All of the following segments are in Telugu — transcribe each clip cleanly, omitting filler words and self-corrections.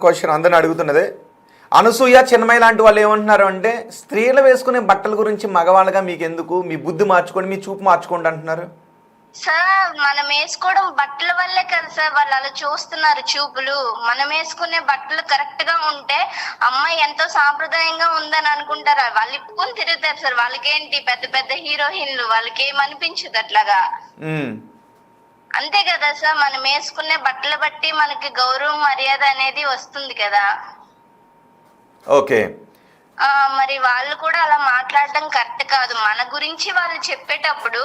క్వశ్చన్ అందరిని అడుగుతున్నదే. అనసూయ చిన్మయి లాంటి వాళ్ళు ఏమంటున్నారు అంటే స్త్రీలు వేసుకునే బట్టల గురించి మగవాళ్ళగా మీకు ఎందుకు, మీ బుద్ధి మార్చుకోండి, మీ చూపు మార్చుకోండి అంటున్నారు. సార్ మనం వేసుకోవడం బట్టల వల్లే కదా సార్ వాళ్ళు అలా చూస్తున్నారు చూపులు. మనం వేసుకునే బట్టలు కరెక్ట్ గా ఉంటే అమ్మాయి ఎంతో సాంప్రదాయంగా ఉందని అనుకుంటారు. వాళ్ళు ఇప్పుకొని తిరుగుతారు సార్. వాళ్ళకేంటి పెద్ద పెద్ద హీరోయిన్లు, వాళ్ళకి ఏమనిపించదు అట్లాగా. అంతే కదా సార్, మనం వేసుకునే బట్టలు బట్టి మనకి గౌరవం మర్యాద అనేది వస్తుంది కదా. ఓకే, మరి వాళ్ళు కూడా అలా మాట్లాడడం కరెక్ట్ కాదు. మన గురించి వాళ్ళు చెప్పేటప్పుడు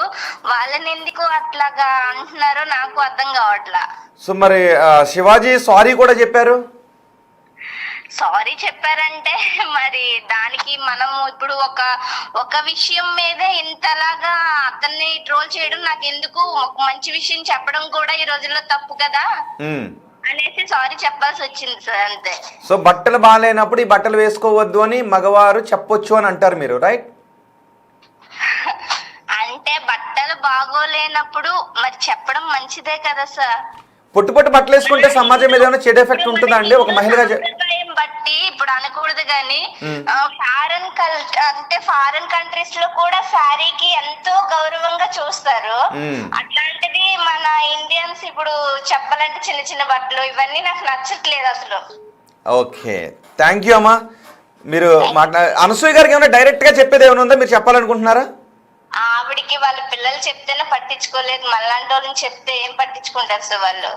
వాళ్ళని ఎందుకు అట్లాగా అంటున్నారో నాకు అర్థం కావట్లా. సో మరి శివాజీ సారీ కూడా చెప్పారు. సారీ చెప్పారంటే మరి దానికి మనము ఇప్పుడు ఒక విషయం మీదే ఇంతలాగా అతన్ని ట్రోల్ చేయడం నాకు ఎందుకు, ఒక మంచి విషయం చెప్పడం కూడా ఈ రోజుల్లో తప్పు కదా అనేసి సారీ చెప్పాల్సి వచ్చింది సార్, అంతే. సో బట్టలు బాగాలేనప్పుడు ఈ బట్టలు వేసుకోవద్దు అని మగవారు చెప్పొచ్చు అని అంటారు మీరు, రైట్? అంటే బట్టలు బాగోలేనప్పుడు మరి చెప్పడం మంచిదే కదా సార్. పొట్టు పొట్టు బట్టలు వేసుకుంటే సమాజం మీద ఏమైనా చెడు ఎఫెక్ట్ ఉంటుందా అండి ఒక మహిళగా? బట్టి ఇప్పుడు అనకూడదు కానీ ఫారెన్ కంట్రీస్ లో కూడా శారీకి ఎంతో గౌరవంగా చూస్తారు. అట్లాంటిది మన ఇండియన్స్ ఇప్పుడు చెప్పాలంటే చిన్న చిన్న బట్టలు ఇవన్నీ నాకు నచ్చట్లేదు అసలు. ఓకే, థ్యాంక్ యూ అమ్మా. మీరు అనసూయ గారికి ఏమైనా డైరెక్ట్ గా చెప్పేది ఏమైనా ఉందా, మీరు చెప్పాలనుకుంటున్నారా? ఆవిడికి వాళ్ళ పిల్లలు చెప్తేనే పట్టించుకోలేదు, మళ్ళాంటి వాళ్ళని చెప్తే ఏం పట్టించుకుంటారు సార్ వాళ్ళు.